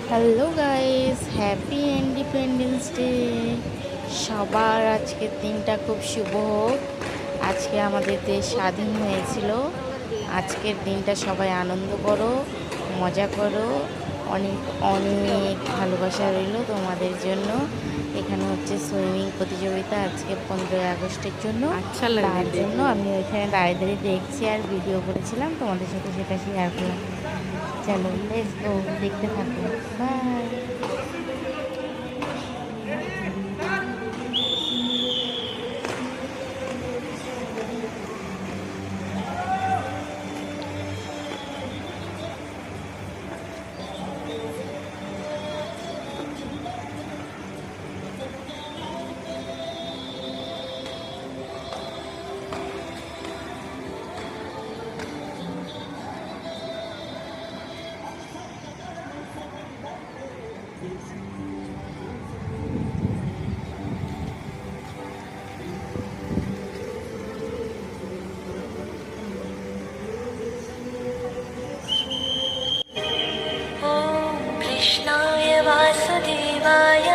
Hello guys, happy independence day. সবার আজকের দিনটা খুব শুভ হোক। আজকে আমাদের দেশ স্বাধীন হয়েছিল। আজকের দিনটা সবাই আনন্দ করো, মজা করো। অনেক অনেক ভালোবাসা রইল তোমাদের জন্য। এখানে হচ্ছে সুইমিং প্রতিযোগিতা আজকে 15ই আগস্টের জন্য। আচ্ছা তার লাগে জন্য আমি ওইখানে দাঁড়িয়ে দাঁড়িয়ে দেখছি আর ভিডিও করেছিলাম, তোমাদের সাথে সেটা শেয়ার করলাম। চলো লেটস গো, দেখতে থাকো। বাই। ॐ कृष्णाय वासुदेवाय